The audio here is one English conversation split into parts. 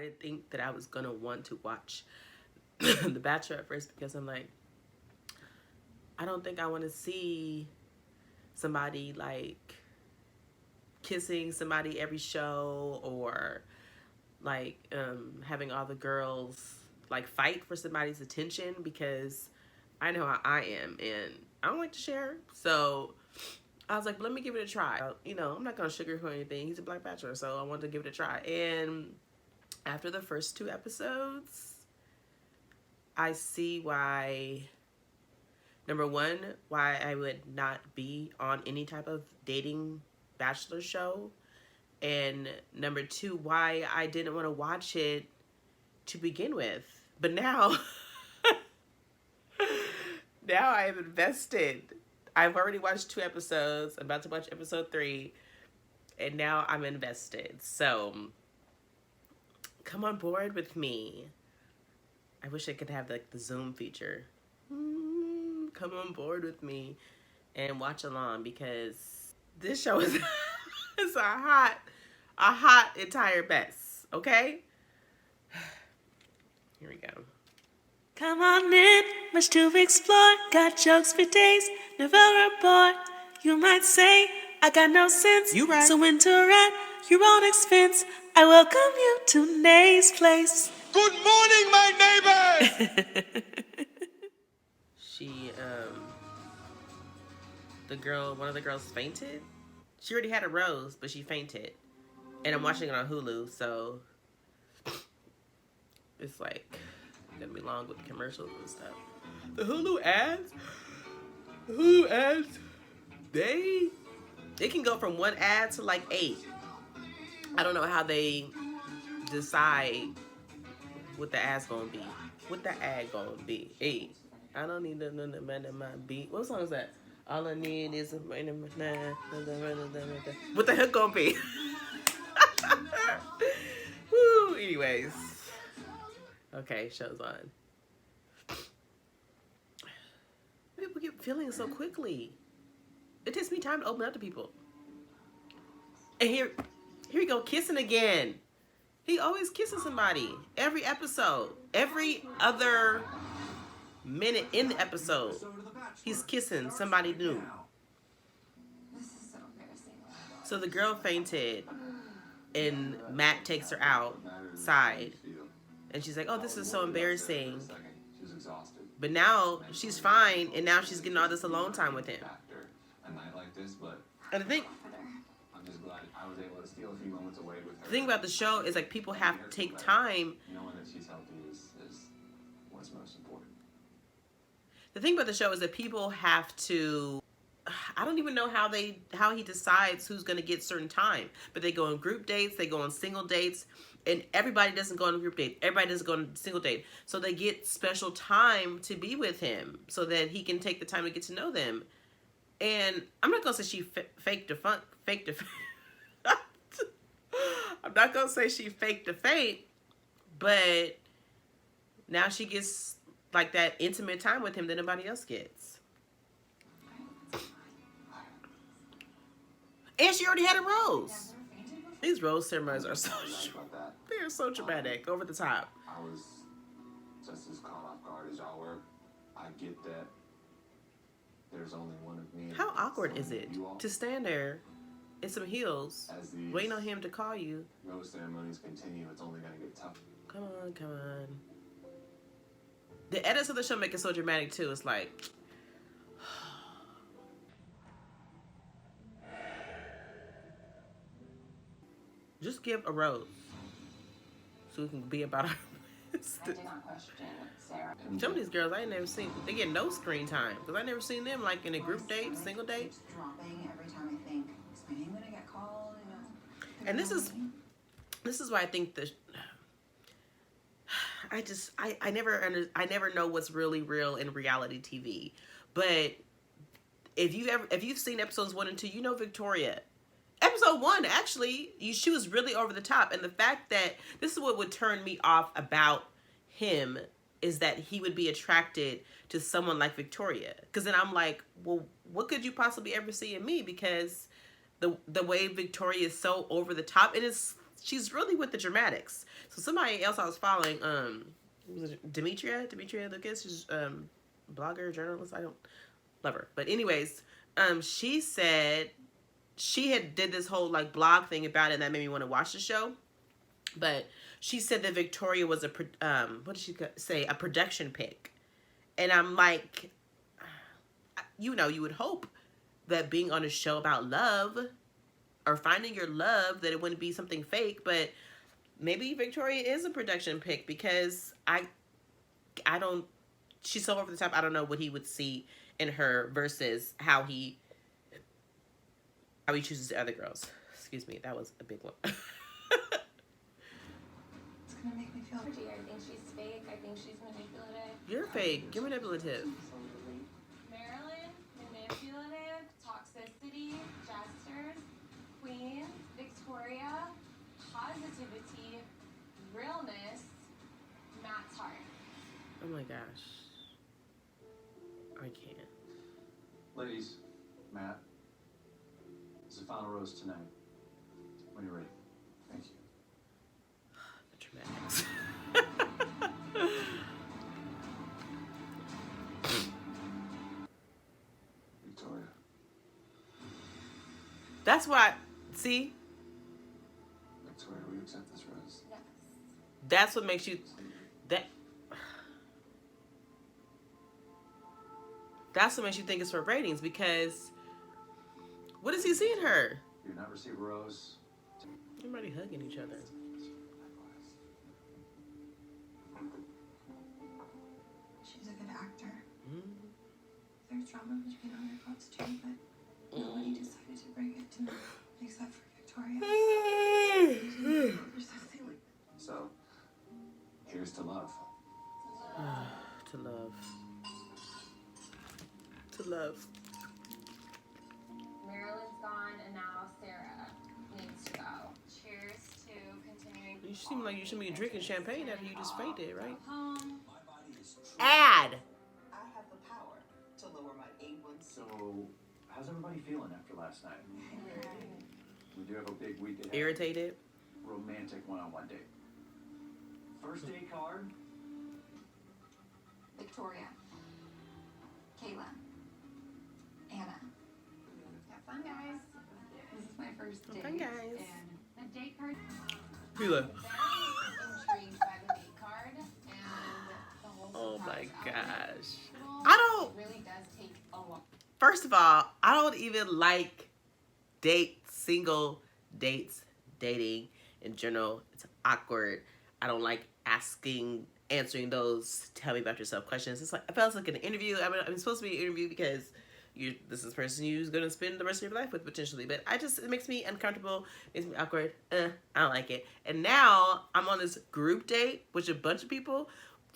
didn't think that I was gonna want to watch The Bachelor at first, because I'm like, I don't think I want to see somebody like kissing somebody every show, or like having all the girls like fight for somebody's attention, because I know how I am and I don't like to share. So I was like, let me give it a try. You know, I'm not gonna sugarcoat anything. He's a black bachelor, so I wanted to give it a try. And after the first 2 episodes, I see why, number one, why I would not be on any type of dating bachelor show. And number two, why I didn't want to watch it to begin with. But now, now I am invested. I've already watched 2 episodes. I'm about to watch episode 3. And now I'm invested. So, come on board with me. I wish I could have like the Zoom feature. Come on board with me and watch along, because this show is it's a hot entire mess. Okay, here we go. Come on in, much to explore. Got jokes for days, never report. You might say I got no sense. You right. So enter at your own expense. I welcome you to Nay's place. Good morning, my neighbors! She one of the girls fainted. She already had a rose, but she fainted. And I'm watching it on Hulu, so it's like gonna be long with commercials and stuff. The Hulu ads, they can go from 1 ad to like 8. I don't know how they decide what the ad's gonna be. What the ad gonna be? Hey, I don't need nothing but my beat. What song is that? All I need is a what the heck gonna be? Woo. Anyways, okay, show's on. People get feelings so quickly. It takes me time to open up to people. And here we go, kissing again. He always kissing somebody. Every episode. Every other minute in the episode, he's kissing somebody new. So the girl fainted, and Matt takes her outside. And she's like, oh, this is so embarrassing. But now she's fine, and now she's getting all this alone time with him. And the thing about the show is like people have to take time. Knowing that she's healthy is what's most important. The thing about the show is that people have to, I don't even know how he decides who's going to get certain time, but they go on group dates, they go on single dates, and everybody doesn't go on a group date. Everybody doesn't go on a single date. So they get special time to be with him so that he can take the time to get to know them. And I'm not going to say she faked I'm not going to say she faked the faint, but now she gets like that intimate time with him that nobody else gets. And she already had a rose. These rose ceremonies are they're so dramatic, over the top. I was just as caught off guard as y'all were. I get that there's only one of me. How awkward is it to stand there in some heels, waiting on him to call you? Rose ceremonies continue, it's only gonna get tougher. Come on, come on. The edits of the show make it so dramatic too. It's like, just give a rose so we can be about our business. I do not question Sarah. Some of these girls I ain't never seen, they get no screen time, because I never seen them like in a group date, single date. Dropping every time I think, is my name gonna get called? You know? And this is why I think that I never know what's really real in reality TV. But if you've seen episodes 1 and 2, you know Victoria. Episode 1, actually, she was really over the top. And the fact that this is what would turn me off about him is that he would be attracted to someone like Victoria. Because then I'm like, well, what could you possibly ever see in me? Because the way Victoria is so over the top, and she's really with the dramatics. So somebody else I was following, was it Demetria Lucas, she's blogger, journalist. I don't love her, but anyways, she said she had did this whole like blog thing about it, and that made me want to watch the show. But she said that Victoria was what did she say? A production pick, and I'm like, you know, you would hope that being on a show about love or finding your love, that it wouldn't be something fake, but maybe Victoria is a production pick, because I don't, she's so over the top. I don't know what he would see in her versus how he chooses the other girls. Excuse me, that was a big one. It's gonna make me feel. I think she's fake. I think she's manipulative. You're fake. You're manipulative. Marilyn, manipulative, toxicity, jesters, queen, Victoria, positivity, realness, Matt's heart. Oh my gosh. I can't. Ladies, Matt, it's the final rose tonight. When you're ready. Thank you. The dramatics. Victoria. That's why, see? Victoria, will you accept this rose? Yes. That's what makes you, that's what makes you think it's for ratings, because what does he see in her? You not receive a rose. Everybody hugging each other. She's a good actor. Mm. There's drama between other girls too, but nobody decided to bring it to me except for Victoria. You're so silly. So, here's to love. To love. To love. Marilyn's gone, and now Sarah needs to go. Cheers to continuing. You seem like you shouldn't be drinking champagne after you just fainted, right? Home. Ad! I have the power to lower my A1C. So, how's everybody feeling after last night? We do have a big week ahead. Irritated? Romantic one-on-one date. First date card. Victoria, Kayla, Anna. Have fun, guys. This is my first date. Fun, guys. And The date card. Hula. Very intrigued by the date card and the whole Oh my surprise gosh. outfit. I don't, It really does take a lot. first of all, I don't even like single dates, dating in general. It's awkward. I don't like answering those tell me about yourself questions. It's like, I felt like an interview. I mean, I'm supposed to be an interview because this is the person you're going to spend the rest of your life with potentially. But it makes me uncomfortable, makes me awkward. I don't like it. And now I'm on this group date with a bunch of people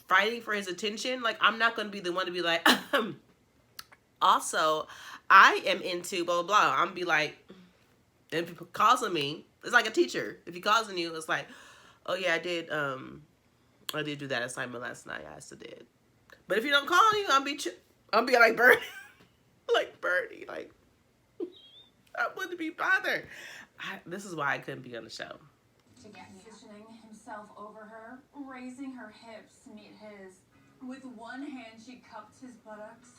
fighting for his attention. Like, I'm not going to be the one to be like, also, I am into blah, blah, blah. I'm going to be like, and if he calls on me, it's like a teacher. If he calls on you, it's like, oh yeah, I did do that assignment last night. I still did. But if you don't call on you, I'll be like Bernie. Like Bernie. Like, I wouldn't be bothered. This is why I couldn't be on the show. To get me. Positioning himself over her, raising her hips to meet his. With one hand, she cupped his buttocks.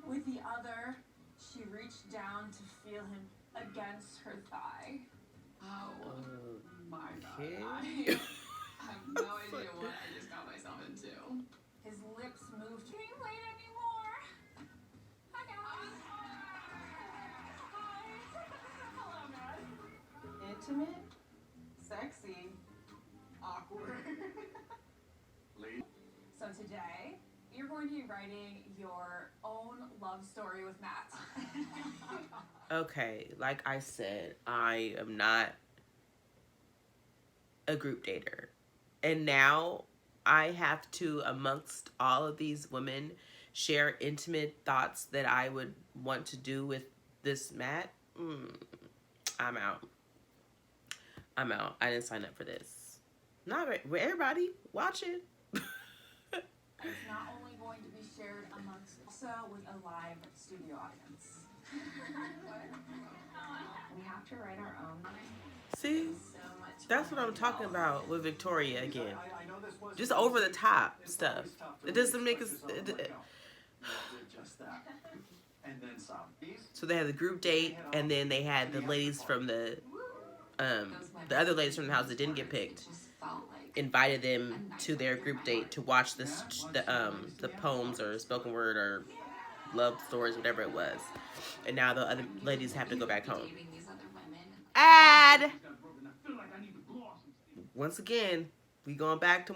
With the other, she reached down to feel him against her thigh. oh my god. Okay. I have no idea what I just got myself into. His lips moved. Can you wait anymore? Hi guys. Hi. Hello, Matt. Intimate, sexy, awkward. Lead. So today, you're going to be writing your own love story with Matt. Okay, like I said, I am not a group dater. And now I have to, amongst all of these women, share intimate thoughts that I would want to do with this Matt. I'm out. I didn't sign up for this. Not everybody. Watch it. It's not only going to be shared amongst, also with a live studio audience. We have to write our own. See? So much That's what I'm talking about with Victoria again. I know this was Just over the top stuff. It doesn't make us. You all did just that. And then some. So they had the group date, and then they had the ladies from the other ladies from the house that didn't get picked, invited them to their group date to watch the poems or spoken word or love stories, whatever it was. And now the other ladies have to go back home. Ad. Once again, we going back to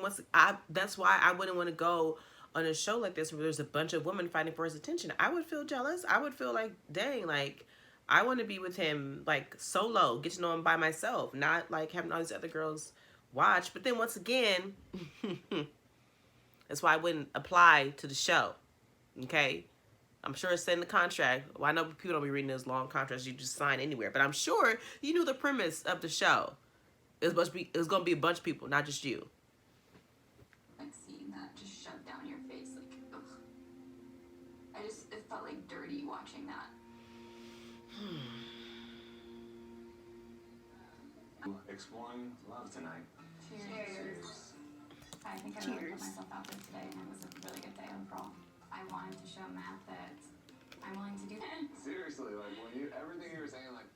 that's why I wouldn't want to go on a show like this where there's a bunch of women fighting for his attention. I would feel jealous. I would feel like, dang, like, I want to be with him, like, solo, get to know him by myself, not, like, having all these other girls watch. But then, once again, that's why I wouldn't apply to the show, okay? I'm sure it's in the contract. Well, I know people don't be reading those long contracts you just sign anywhere, but I'm sure you knew the premise of the show. It was going to be a bunch of people, not just you. Like seeing that just shoved down your face, like, ugh. It felt like dirty watching that. Exploring love tonight. Cheers. I think I really put myself out there today, and it was a really good day overall. I wanted to show Matt that I'm willing to do that. Seriously, like everything you were saying, like.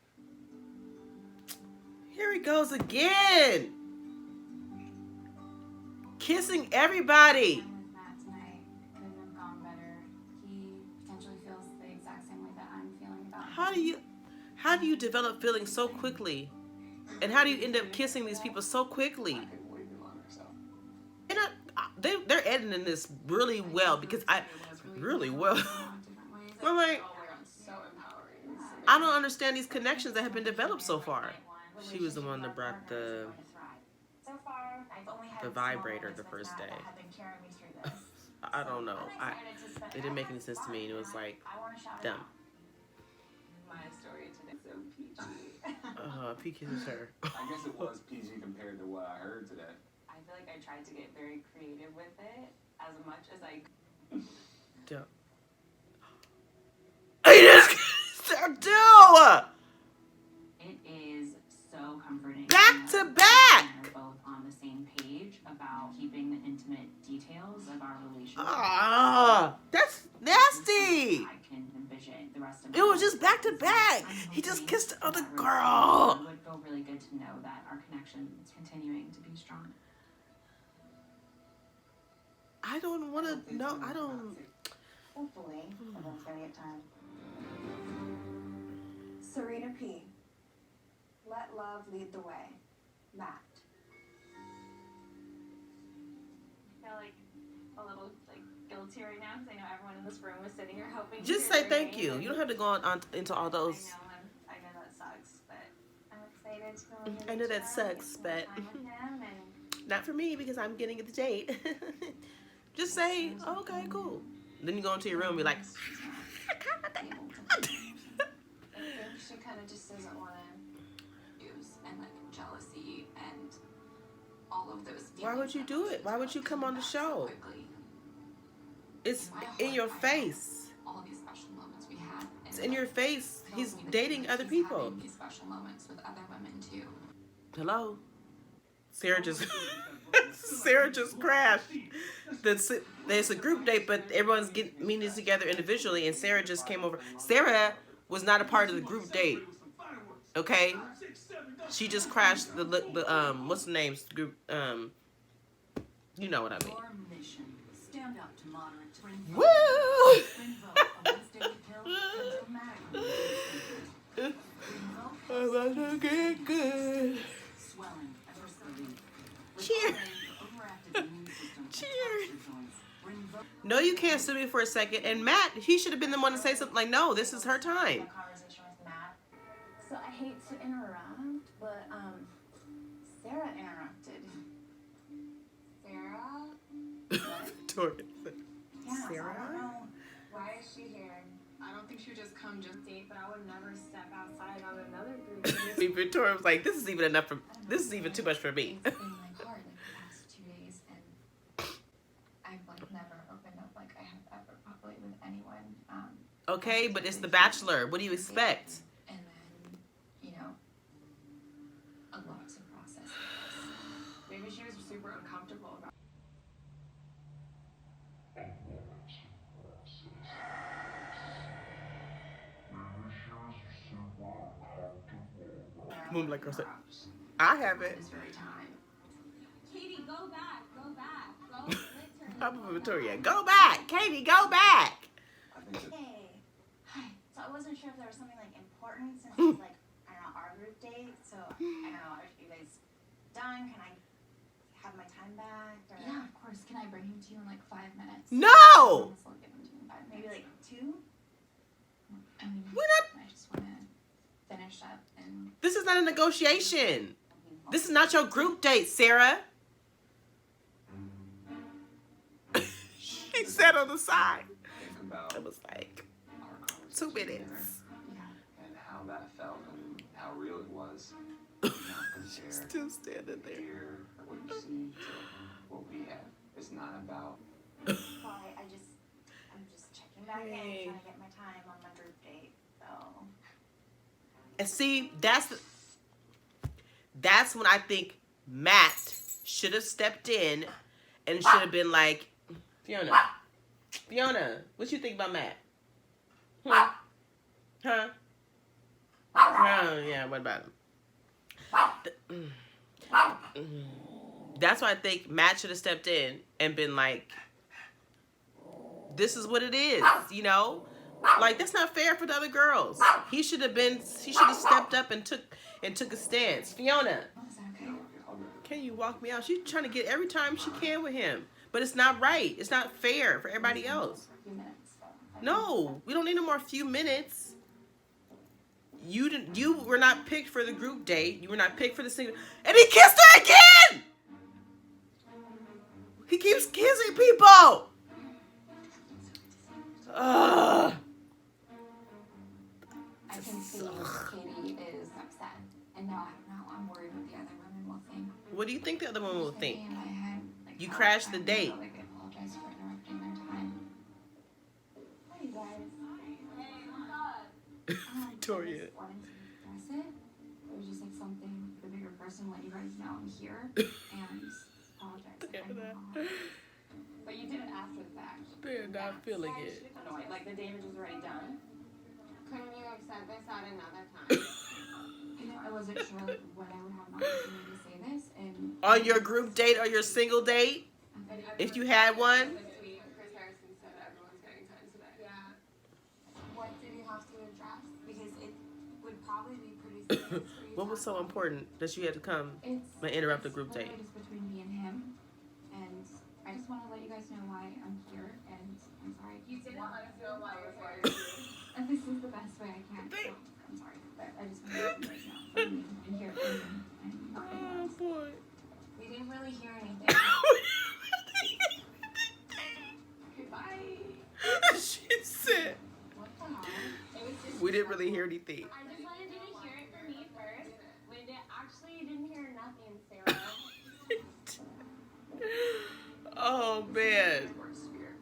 Here he goes again. Kissing everybody. I'm with Matt tonight. Couldn't have gone better. He potentially feels the exact same way that I'm feeling about him. How do you develop feelings so quickly? And how do you end up kissing these people so quickly? And they're editing this really well because really well. I'm like, I don't understand these connections that have been developed so far. She was the one that brought the vibrator the first day. I don't know. It didn't make any sense to me. It was like dumb. My story today so peachy. P kisses her. I guess it was PG compared to what I heard today. I feel like I tried to get very creative with it as much as I Dumb. I just kissed her too! It is so comforting. Back to back! We're both on the same page about keeping the intimate details of our relationship. That's nasty! I can envision the rest of It was just back to back. He just kissed the other girl. It would feel really good to know that our connection is continuing to be strong. I don't want to know. I don't. Hopefully, everyone's gonna get time. Serena P. Let love lead the way. Matt. I feel like a little guilty right now because I know everyone in this room was sitting here hoping. Just say thank you. You don't have to go on into all those. I know that sucks, but I'm excited to go into I know that sucks, but time with him and not for me because I'm getting the date. Just say, oh, okay, cool. Then you go into your room and be like, I think she kind of just doesn't want to use and jealousy and all of those. why would you do it? Why would you come on the show? Quickly. It's in your face. All these special moments we had. It's in your face. He's dating other people. Having these special moments with other women too. Hello? Sarah just crashed. There's a group date, but everyone's meeting together individually, and Sarah just came over. Sarah was not a part of the group date. Okay? She just crashed the what's the name? Group you know what I mean. Stand up to moderate. Woo! I'm about to get good. Cheer. Cheer. No, you can't sue me for a second. And Matt, he should have been the one to say something like, no, this is her time. Conversation with Matt. So I hate to interrupt, but Sarah interrupted. Sarah? Victoria. Yeah, Sarah? I don't know. Why is she here? I don't think she would just come just date, but I would never step outside on another group. Victoria was like, this is even enough for. This is even too much for me. It's been hard the past 2 days, and I've never opened up like I have ever properly with anyone. Okay, but it's The Bachelor. What do you expect? And then, a lot to process. uncomfortable about. Moonlight girl said, I have it. This very time. Katie, go back. Go back. Go literally. Papa Victoria, go back. Katie, go back. I think that Hey. Hi. So I wasn't sure if there was something like important since it's like, I don't know, our group date. So I don't know, are you guys done? Can I have my time back? Or Yeah, of course. Can I bring him to you in like 5 minutes? No. Promise I'll give him to you in 5 minutes. maybe like 2? I mean, We're not. I just want to finish up and. This is not a negotiation. This is not your group date, Sarah. She said on the side. think about It was like our 2 conversation minutes. and how that felt and how real it was. Not compare Still standing there. here or what you see to what we have. It's not about Well, I'm just checking back Hey. in, trying to get my time on my group date. So. And see, that's when I think Matt should have stepped in and should have been like, Fiona, what you think about Matt? Huh? Oh, yeah, what about him? That's why I think Matt should have stepped in and been like, this is what it is, you know? Like, that's not fair for the other girls. He should have stepped up and took a stance. Fiona, Oh, is that okay? can you walk me out? She's trying to get every time she can with him. But it's not right. It's not fair for everybody else. For a few minutes. No, we don't need no more few minutes. You were not picked for the group date. You were not picked for the single. And he kissed her again! He keeps kissing people! Ugh. I can see Katie is upset, and now I'm worried what the other women will think. What do you think the other woman will think? Thinking in my head, like, You how crashed the I date. feel like I apologize for interrupting their time. Hi, you guys. Hey, what's up? Victoria. I just wanted to address it. It was just like something the bigger person let you guys know I'm here and apologize. Like, I know how hard. But you did it after the fact. They're not feeling it. Annoyed, like the damage was already done. Couldn't you have said this at another time? You know, I wasn't sure when I would have an opportunity to say this, and On your group date or your single date, if you had one. This week, Chris Harrison said everyone's getting time today. Yeah. what did you have to address? Because it would probably be pretty serious for you. What was so important that you had to come It's and interrupt the group date? It's just between me and him, and I just want to let you guys know why I'm here, and I'm sorry. You didn't let us know why you're here. And this is the best way I can. So I'm sorry, but I just want to let you guys know from me and here from me and nothing Oh else. boy. We didn't really hear anything. Okay, bye. She said, What the hell? It was just. we didn't really hear anything. I just wanted you to hear it from me first. When you didn't hear nothing, Sarah. Oh man. Towards spirit.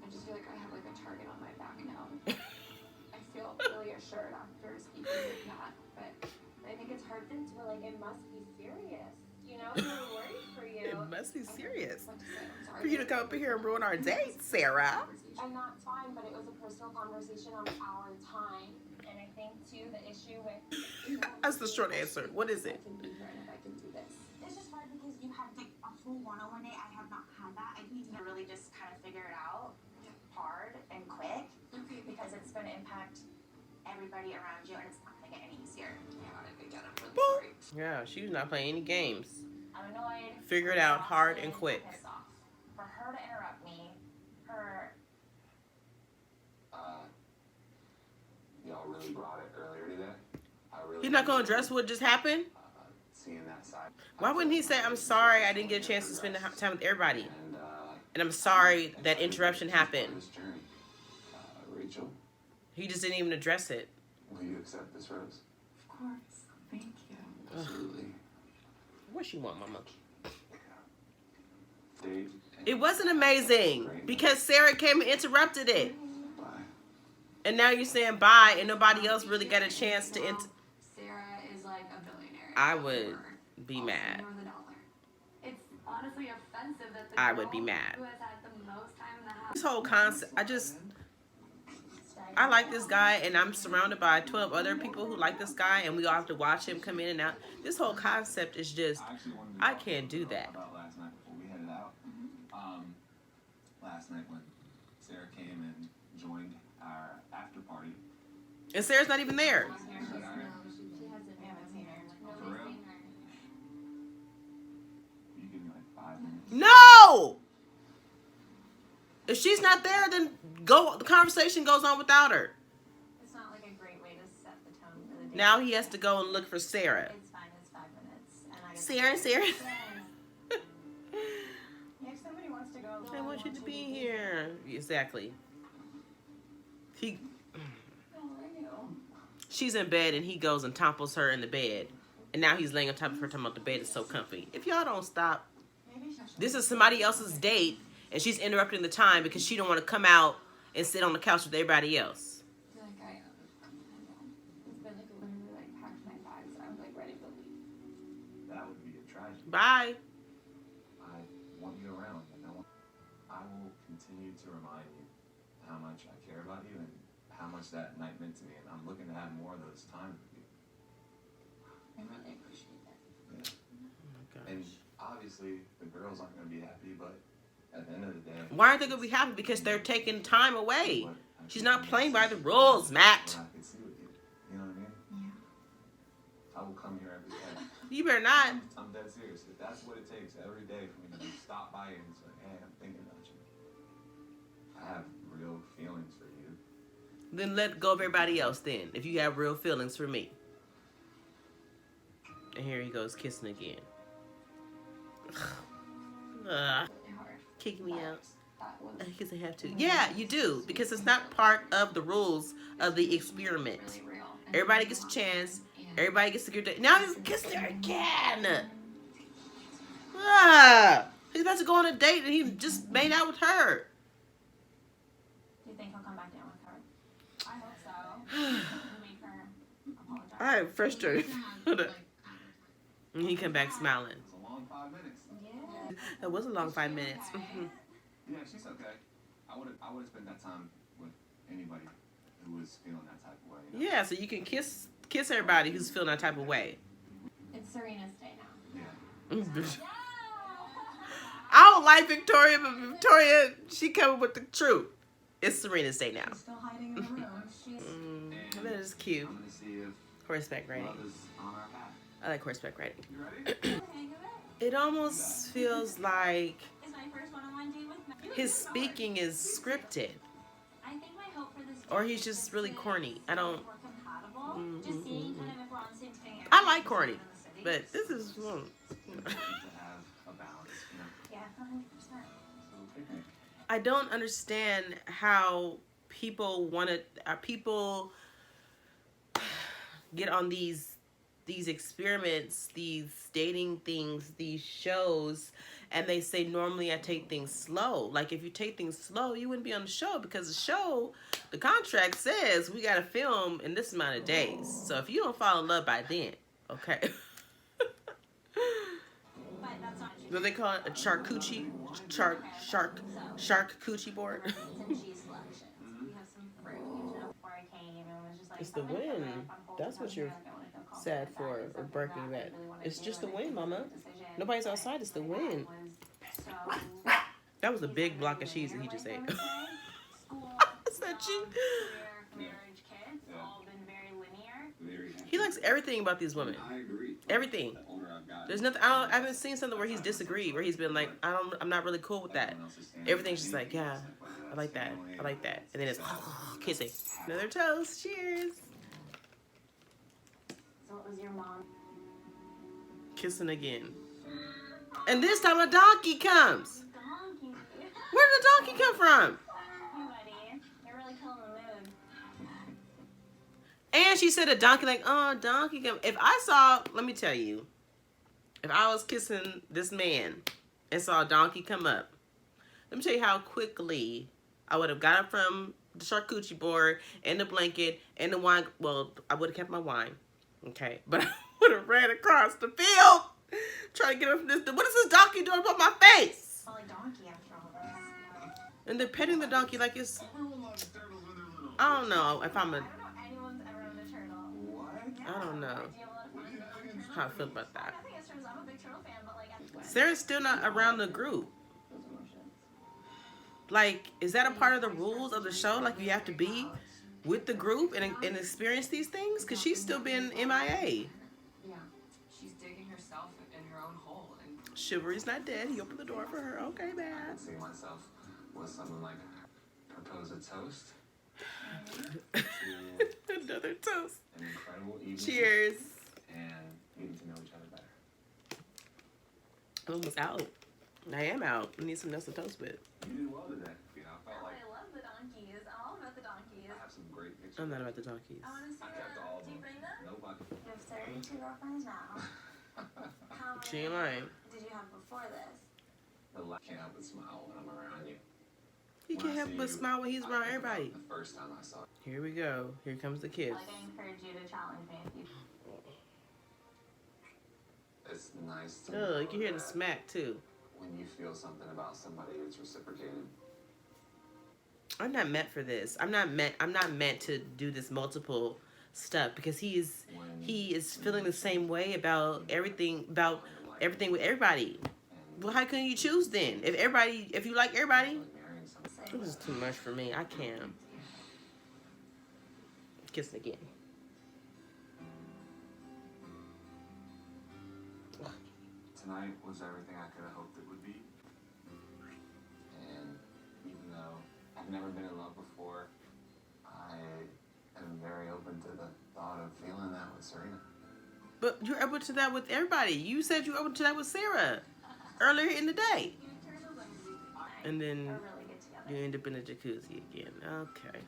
I just feel like I have like a target on my back now. I feel really assured after speaking with Matt, but I think it's hard Since we're like, it must be serious. You know, we're worried for you. It must be serious. what to say. I'm sorry. For you to come up here and ruin our date, Sarah. And that's fine, but it was a personal conversation on our time. And I think, too, the issue with. That's the short answer. What is I it? can be here and if I can do this. It's just hard because you had like a whole one-on-one day. I have not had that. I need to really just kind of figure it out hard and quick because it's going to impact everybody around you and it's not going to get any easier. Again, I'm really Boop. sorry. Yeah, she was not playing any games. I'm annoyed. Figure it out hard and exhausted, quick. pissed off. For her to interrupt me, y'all really brought it earlier today. I really He's not gonna address what just happened? seeing that side. Why wouldn't he say, I'm sorry I didn't get a chance to spend time with everybody. And And I'm sorry that interruption happened. this journey. Rachel, He just didn't even address it. will you accept this rose? Of course. Thank you. Absolutely. What she want, mama? Date. It wasn't amazing because Sarah came and interrupted it. Bye. And now you're saying bye and nobody else really got a chance to Sarah is like a billionaire. I would Or be all mad. over the dollar. It's honestly I would be mad. Who has had the most time in the house? This whole concept, I like this guy, and I'm surrounded by 12 other people who like this guy, and we all have to watch him come in and out. This whole concept is just, I can't do that. About last night before we headed out. Last night when Sarah came and joined our after party. And Sarah's not even there. For real? You give me like 5 minutes. No! If she's not there, then the conversation goes on without her. It's not like a great way to set the tone for the day. Now he has to go and look for Sarah. It's fine, it's 5 minutes. And I Sarah. Yeah, if somebody wants to go, I want you to be here. Exactly. She's in bed and he goes and topples her in the bed. And now he's laying on top of her talking about the bed is so comfy. If y'all don't stop. This is somebody else's date and she's interrupting the time because she don't want to come out and sit on the couch with everybody else. It's been like literally like packed my bags. I was like ready to leave. That would be a tragedy. Bye. I want you around, and I will continue to remind you how much I care about you and how much that night meant to me, and I'm looking to have more of those times with you. I really appreciate that. Yeah. And obviously, the girls aren't going to be happy, but at the end of the day, Why aren't they going to be happy? Because they're taking time away. She's not playing by the rules, Matt. I can see with you. You know what I mean? Yeah. I will come here every day. You better not. I'm dead serious. If that's what it takes every day for me to stop by and say, hey, I'm thinking about you. I have real feelings for you. Then let go of everybody else then. If you have real feelings for me. And here he goes kissing again. Kick me out. Because I have to. Yeah, you do. Because it's not part of the rules of the experiment. Everybody gets a chance. Everybody gets a good day. Now he's kissing her again. He's about to go on a date and he just made out with her. Do you think he'll come back down with her? I hope so. Make her apologize. I'm frustrated. And he come back smiling. It's a long 5 minutes. Yeah. That was a long 5 minutes. Yeah, she's okay. I would have spent that time with anybody who was feeling that type of way. You know? Yeah, so you can kiss everybody who's feeling that type of way. It's Serena's day now. Yeah. I don't like Victoria, but Victoria, she coming with the truth. It's Serena's day now. She's still hiding in the room. She's That is cute. I'm gonna see if Horseback riding. love is on our path. I like horseback riding. You ready? It almost feels like It's my first one-on-one date with Matt. his speaking is scripted. I think my hope for this Or he's just really corny. I don't. we're compatible. Just seeing kind of if we're on the same thing. I like corny, but this is. It's important to have a balance, you know. Yeah, 100%. So picnic. I don't understand how people people get on these experiments, these dating things, these shows, and they say normally I take things slow. Like if you take things slow, you wouldn't be on the show because the contract says we got to film in this amount of days. So if you don't fall in love by then, okay. But that's not What they call it? A charcuterie charcuterie board. and cheese selection. We have some fruit. Before I came and was just like, It's the I'm gonna wind. come up, I'm holding That's what something you're here, like, I wanna feel confident sad that for is or something barking that I at. really wanna It's do just the and wind, it's a Mama. decision. Nobody's outside. It's the But wind. was so That was a big block of cheese that he just ate. School, Is that you? career, marriage, kids, Yeah. all been very linear. Very happy. He likes everything about these women. I agree. Everything. The older I've gotten, There's nothing. I haven't seen something where he's disagreed, where he's been like, I'm not really cool with that. everyone else is standing Everything's just behind like, me. yeah, It's like, whether I like that's that. family I like that. or And then it's friends. kissing. Another toast. Cheers. So what was your mom? Kissing again. And this time a donkey comes. Donkey. Where did the donkey come from? Hey, buddy. You're really killing the mood. And she said a donkey, like, oh, donkey come. If I saw, let me tell you, if I was kissing this man and saw a donkey come up, let me tell you how quickly I would have got up from the charcuterie board and the blanket and the wine. Well, I would have kept my wine, okay? But I would have ran across the field Trying to get her from this. What is this donkey doing about my face? Well, a donkey after all this. And they're petting the donkey like it's. I don't know if I'm a. I don't know anyone's ever owned a turtle. What? I don't know Do you have a lot of fun with turtles? how I feel about that. Nothing against turtles. I'm a big turtle fan, but like, Sarah's still not around the group. Like, is that a part of the rules of the show? Like, you have to be with the group and experience these things? Because she's still been MIA. Yeah, she's digging herself in her own hole. And Chivalry's not dead. He opened the door for her. Okay, I man. can see myself with someone like propose a toast to Another toast. an incredible evening. Cheers. And getting to know each other better. I'm almost out. I am out. I need something else to toast with. You did well today. You know, I felt like I love the donkeys. I'm all about the donkeys. I have some great pictures. I'm not about the donkeys. I want to see I kept all of them. Do you them. bring them? Nobody. You have 32 girlfriends now. How many She ain't lying. did you have before this? Can't help but smile when I'm around you. He can't help but smile when he's around everybody. The first time I saw it. Here we go. Here comes the kiss. Like, I encourage you to challenge me if you. It's nice to Oh, know you can hear the that smack too. when you feel something about somebody, it's reciprocated. I'm not meant for this. I'm not meant to do this multiple stuff because he is feeling the same way about everything with everybody. Well, how can you choose then? If you like everybody, Marrying someone. this is too much for me. I can't. Kissing again. Tonight was everything I could have hoped it would be. And even though I've never been in love before, I am very open to the thought of feeling that with Serena. But you're open to that with everybody. You said you were open to that with Sarah earlier in the day. And then Are really good together. you end up in a jacuzzi again. Okay.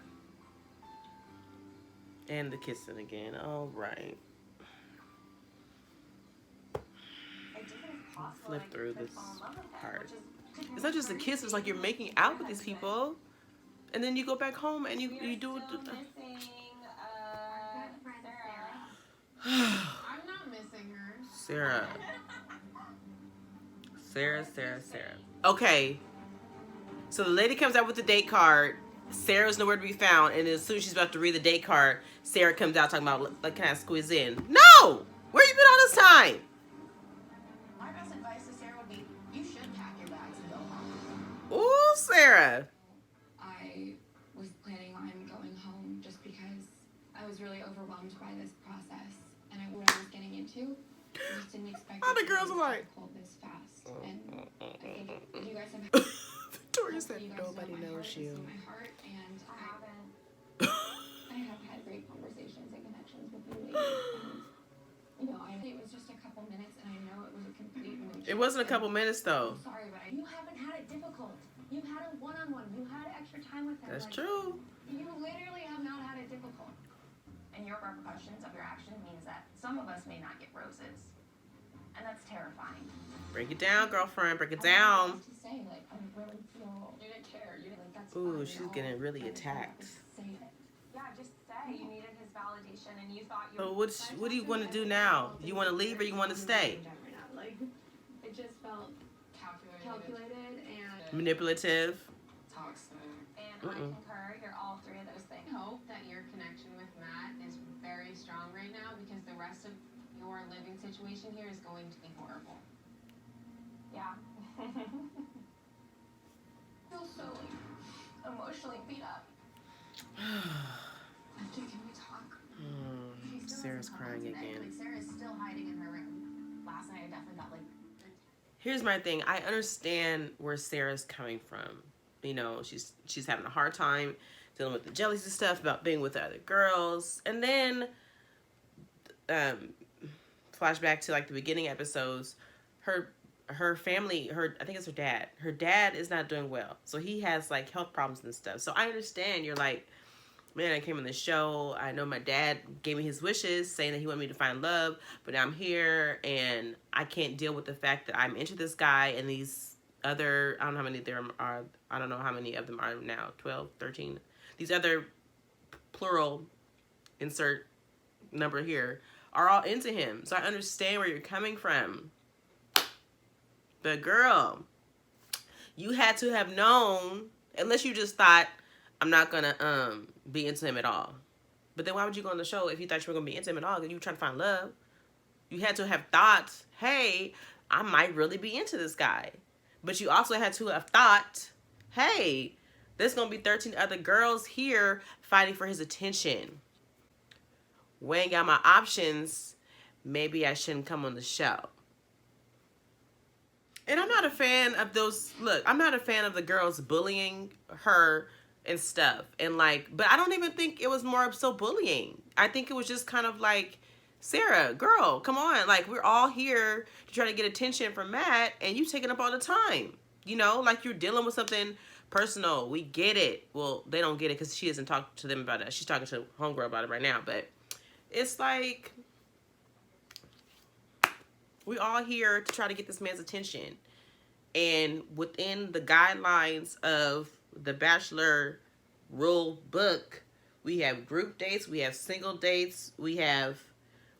And the kissing again. All right. I do think it's possible Flip I through could this fall in love with him, part. which is It's not just a kiss. It's like you're making out with these people. And then you go back home and you do it. Still missing, Sarah. I'm not missing her. Sarah. Sarah. Okay. So the lady comes out with the date card. Sarah's nowhere to be found. And as soon as she's about to read the date card, Sarah comes out talking about, like, can I squeeze in? No! Where you been all this time? my best advice to Sarah would be you should pack your bags and go home. Ooh, Sarah. I was planning on going home just because I was really overwhelmed by this process and what I was getting into. I just didn't expect All it the to girls be are like- pulled this fast. And I think you guys have Victoria said you guys know nobody my knows heart you. and see my heart, and I haven't. I have had great conversations and connections with you ladies. And, you know, it was just a couple minutes, and I know it was a complete mood. It wasn't a couple minutes, though. I'm sorry, but You haven't had it difficult. You've had a one-on-one. You had extra time with him. That's Like, true. You literally have not had it difficult. And your repercussions of your action means that some of us may not get roses. And that's terrifying. Break it down, girlfriend. Break it I don't know down. what else to say, like, I really feel You didn't care. You didn't. like that's Ooh, fine she's and all, getting really but I don't attacked. have to say it. Yeah, just say you needed his validation and you thought you. So what do you want to do now? You want to leave or you want to stay? Like, it just felt calculated and Manipulative. Toxic. And I concur. You're all three of those things. I hope that your connection with Matt is very strong right now because the rest of your living situation here is going to be horrible. Yeah. feel so emotionally beat up. after can we talk? She still Sarah's hasn't come home crying today. again. Like Sarah's still hiding in her room. Last night I definitely got like. Here's my thing. I understand where Sarah's coming from. You know, she's having a hard time dealing with the jealousy stuff about being with the other girls. And then flashback to like the beginning episodes, her family, I think it's her dad. Her dad is not doing well. So he has like health problems and stuff. So I understand you're like, man, I came on this show. I know my dad gave me his wishes saying that he wanted me to find love, but now I'm here and I can't deal with the fact that I'm into this guy and these other, I don't know how many there are, I don't know how many of them are now, 12, 13. These other plural, insert number here, are all into him. So I understand where you're coming from. But girl, you had to have known, unless you just thought, I'm not gonna be into him at all. But then why would you go on the show if you thought you were gonna be into him at all? Because you were trying to find love. You had to have thought, hey, I might really be into this guy. But you also had to have thought, hey, there's gonna be 13 other girls here fighting for his attention. Weighing out my options, maybe I shouldn't come on the show. And I'm not a fan of those, look, I'm not a fan of the girls bullying her and stuff. And like, but I don't even think it was more so bullying. I think it was just kind of like, Sarah, girl, come on. Like, we're all here to try to get attention from Matt, and you taking up all the time. You know, like you're dealing with something personal. We get it. Well, they don't get it because she hasn't talked to them about it. She's talking to homegirl about it right now. But it's like, we all here to try to get this man's attention. And within the guidelines of the Bachelor rule book, we have group dates, we have single dates, we have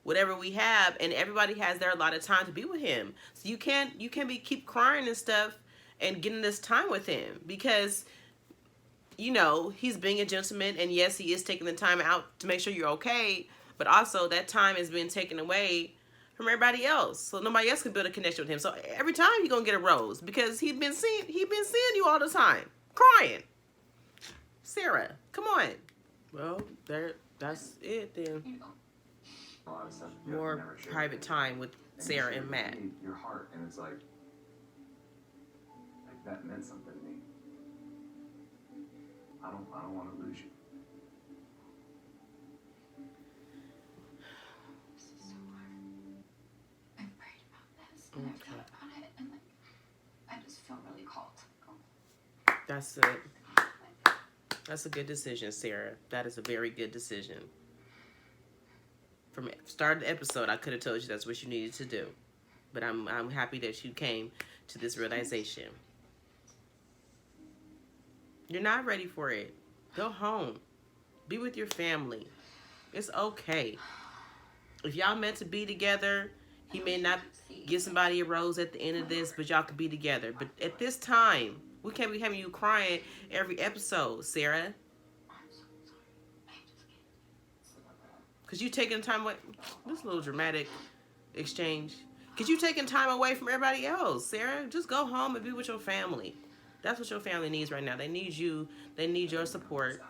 whatever we have, and everybody has their allotted time to be with him. So you can't be keep crying and stuff and getting this time with him, because you know he's being a gentleman, and yes, he is taking the time out to make sure you're okay, but also that time is being taken away from everybody else, so nobody else can build a connection with him. So every time you're gonna get a rose, because he's been seeing you all the time crying. Sarah, come on. Well, that's it then. A lot of stuff you More never shared. private time with Sarah and Matt. Your heart, and it's like that meant something to me. I don't want to lose you. This is so hard. I've prayed about this, and I've thought about it, and like, I just feel really called to go. That's it. That's a good decision, Sarah. That is a very good decision. From the start of the episode, I could have told you that's what you needed to do. But I'm happy that you came to this realization. You're not ready for it. Go home. Be with your family. It's okay. If y'all meant to be together, he may not give somebody a rose at the end of this, but y'all could be together. But at this time, we can't be having you crying every episode, Sarah. Because you taking time away. This little dramatic exchange. Because you taking time away from everybody else, Sarah. Just go home and be with your family. That's what your family needs right now. They need you. They need your support.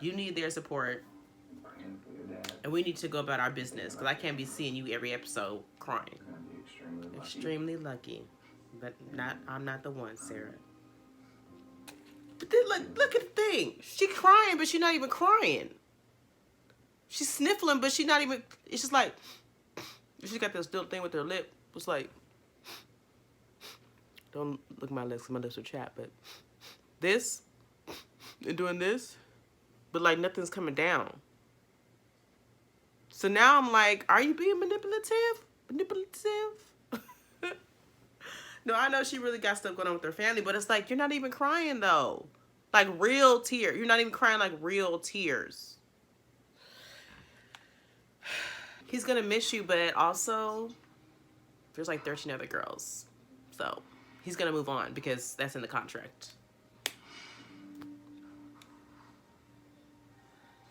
You need their support. And we need to go about our business. Because I can't be seeing you every episode crying. Extremely lucky. But I'm not the one, Sarah. But then, look at the thing. She crying, but she's not even crying. She's sniffling, but she's not even, it's just like, she's got this little thing with her lip. It's like, don't look at my lips, because my lips are chapped, but this, and doing this, but like nothing's coming down. So now I'm like, are you being manipulative? No, I know she really got stuff going on with her family, but it's like, you're not even crying though. Like real tears. You're not even crying like real tears. He's gonna miss you, but also there's like 13 other girls. So he's gonna move on because that's in the contract.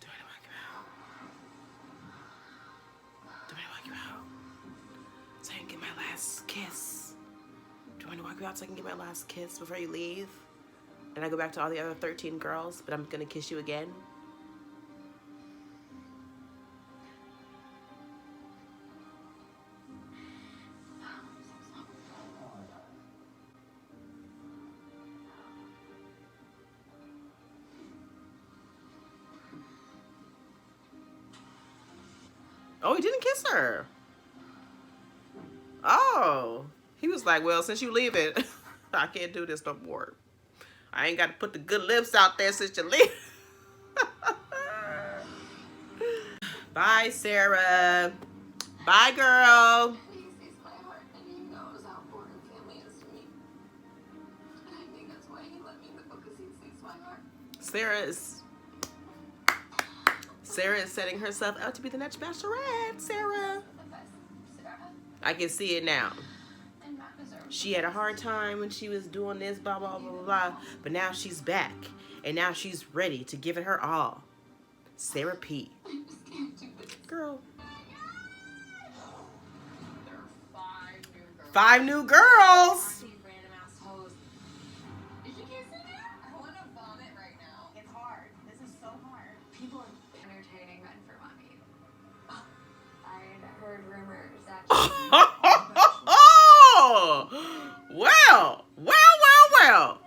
Do I walk you out? So I can get my last kiss. Do you want to walk you out so I can get my last kiss before you leave? And I go back to all the other 13 girls, but I'm gonna kiss you again. Oh, he didn't kiss her. Oh. He was like, well, since you leave it, I can't do this no more. I ain't got to put the good lips out there since you leave. Bye, Sarah. Bye, girl. He sees my heart, and he knows how important family is to me. And I think that's why he let me go, because he sees my heart. Sarah is setting herself up to be the next Bachelorette, Sarah. The best, Sarah. I can see it now. And Matt deserves she had a hard time when she was doing this, blah, blah, blah, blah, blah. But now she's back. And now she's ready to give it her all. Sarah P. Girl. There are 5 new girls. Random ass hoes. Is she kissing you? I want to vomit right now. It's hard. This is so hard. People are entertaining men for money. I'd heard rumors that Well.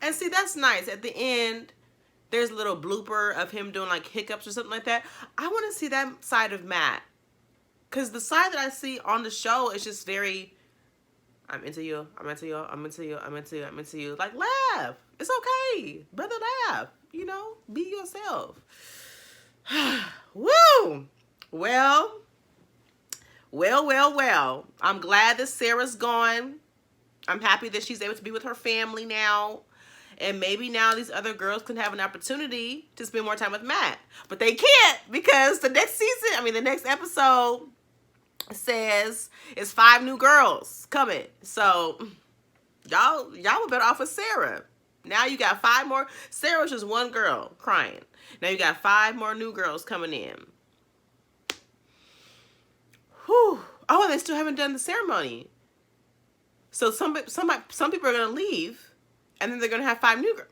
And see, that's nice. At the end, there's a little blooper of him doing like hiccups or something like that. I want to see that side of Matt. Because the side that I see on the show is just very, I'm into you, I'm into you, I'm into you, I'm into you, I'm into you. Like, laugh. It's okay. Brother, laugh. You know, be yourself. Woo! Well. I'm glad that Sarah's gone. I'm happy that she's able to be with her family now. And maybe now these other girls can have an opportunity to spend more time with Matt. But they can't because the next episode says it's 5 new girls coming. So y'all were better off with Sarah. Now you got 5 more. Sarah's just one girl crying. Now you got 5 more new girls coming in. Whew. Oh, and they still haven't done the ceremony. So some people are gonna leave, and then they're gonna have 5 new girls.